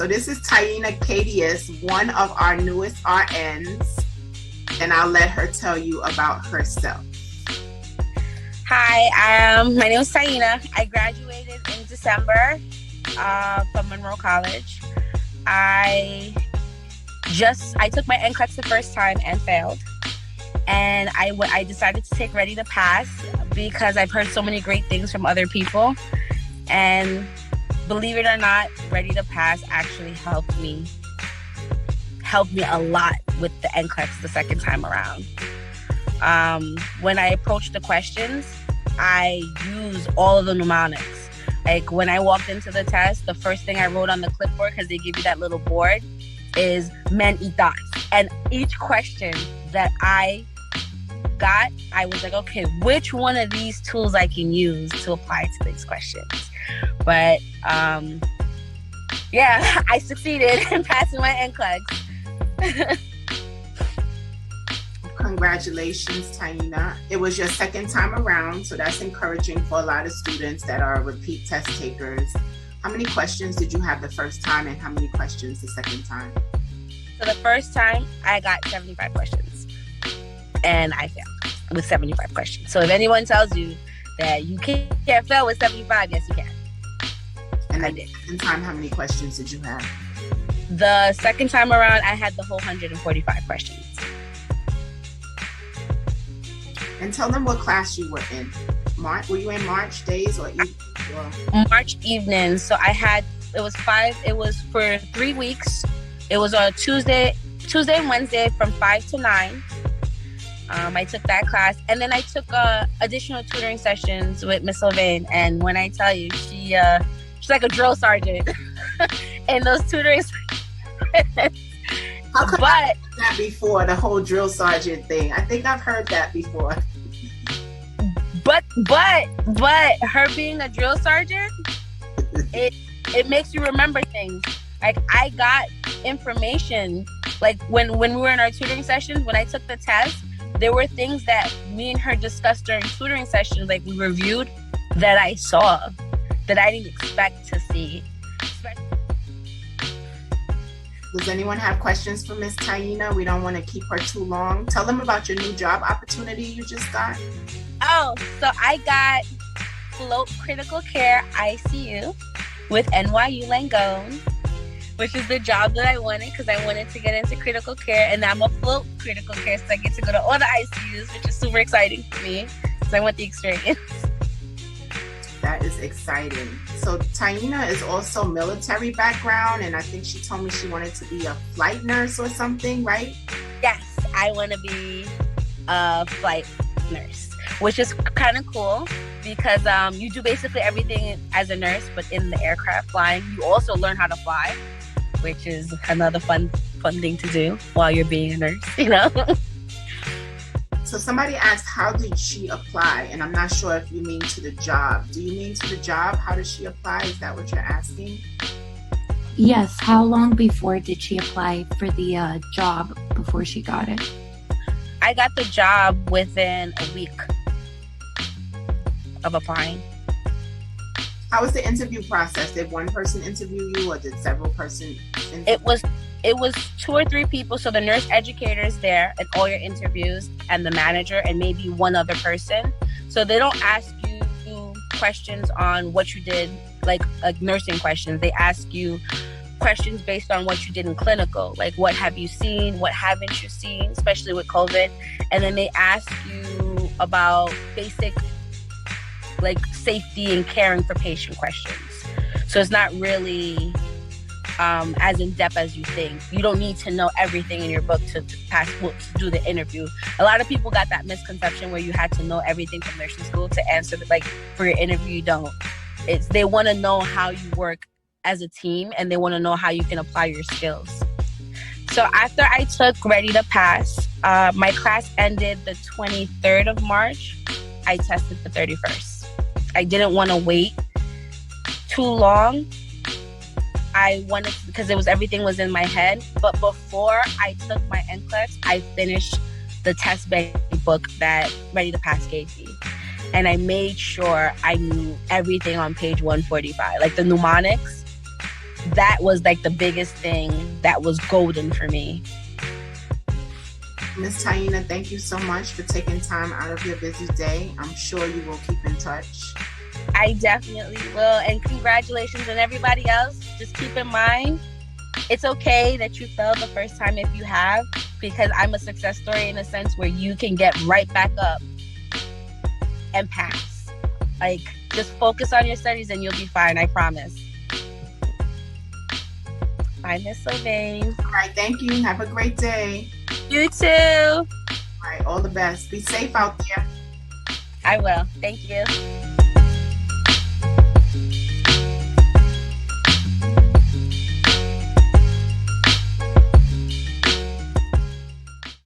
So this is Taina Cadeus, one of our newest RNs, and I'll let her tell you about herself. Hi, my name is Taina. I graduated in December from Monroe College. I took my NCLEX the first time and failed. And I decided to take Ready to Pass because I've heard so many great things from other people. And believe it or not, Ready to Pass actually helped me a lot with the NCLEX the second time around. When I approached the questions, I used all of the mnemonics. Like when I walked into the test, the first thing I wrote on the clipboard, because they give you that little board, is men eat dots. And each question that I got, I was like, okay, which one of these tools I can use to apply to these questions? But yeah, I succeeded in passing my NCLEX. Congratulations, Taina. It was your second time around, so that's encouraging for a lot of students that are repeat test takers. How many questions did you have the first time and how many questions the second time? So the first time I got 75 questions and I failed with 75 questions. So if anyone tells you that you can't fail with 75, yes, you can. And I did. Second time, how many questions did you have? The second time around, I had the whole 145 questions. And tell them what class you were in. Were you in March days or evenings? March evenings. So it was for 3 weeks. It was on Tuesday and Wednesday from 5 to 9. I took that class. And then I took additional tutoring sessions with Miss Levain. And when I tell you, she's like a drill sergeant in those tutoring sessions. How come I heard that before, the whole drill sergeant thing? I think I've heard that before. But her being a drill sergeant, it makes you remember things. Like I got information, like when we were in our tutoring sessions, when I took the test, there were things that me and her discussed during tutoring sessions, like we reviewed, that I saw, that I didn't expect to see. Does anyone have questions for Miss Taina? We don't want to keep her too long. Tell them about your new job opportunity you just got. Oh, so I got Float Critical Care ICU with NYU Langone, which is the job that I wanted because I wanted to get into critical care, and I'm a float critical care, so I get to go to all the ICUs, which is super exciting for me because I want the experience. That is exciting. So Taina is also military background, and I think she told me she wanted to be a flight nurse or something, right? Yes, I want to be a flight nurse, which is kind of cool because you do basically everything as a nurse, but in the aircraft flying. You also learn how to fly, which is another fun thing to do while you're being a nurse, you know? So somebody asked, how did she apply? And I'm not sure if you mean to the job. Do you mean to the job? How does she apply? Is that what you're asking? Yes. How long before did she apply for the job before she got it? I got the job within a week of applying. How was the interview process? Did one person interview you or did several persons interview? It was 2 or 3 people. So the nurse educator is there at all your interviews and the manager and maybe one other person. So they don't ask you questions on what you did, like nursing questions. They ask you questions based on what you did in clinical. Like what have you seen? What haven't you seen? Especially with COVID. And then they ask you about basic like safety and caring for patient questions. So it's not really as in-depth as you think. You don't need to know everything in your book to do the interview. A lot of people got that misconception where you had to know everything from nursing school to answer, like for your interview, you don't. They want to know how you work as a team and they want to know how you can apply your skills. So after I took Ready to Pass, my class ended the 23rd of March. I tested the 31st. I didn't want to wait too long. I wanted to, because everything was in my head. But before I took my NCLEX, I finished the test bank book that Ready to Pass gave me. And I made sure I knew everything on page 145, like the mnemonics. that was like the biggest thing that was golden for me. Miss Taina, thank you so much for taking time out of your busy day. I'm sure you will keep in touch. I definitely will. And congratulations. And everybody else, just keep in mind, it's okay that you failed the first time if you have, because I'm a success story in a sense where you can get right back up and pass. Like, just focus on your studies and you'll be fine. I promise. Bye, Miss Sylvain. All right. Thank you. Have a great day. You too. All right. All the best. Be safe out there. I will. Thank you.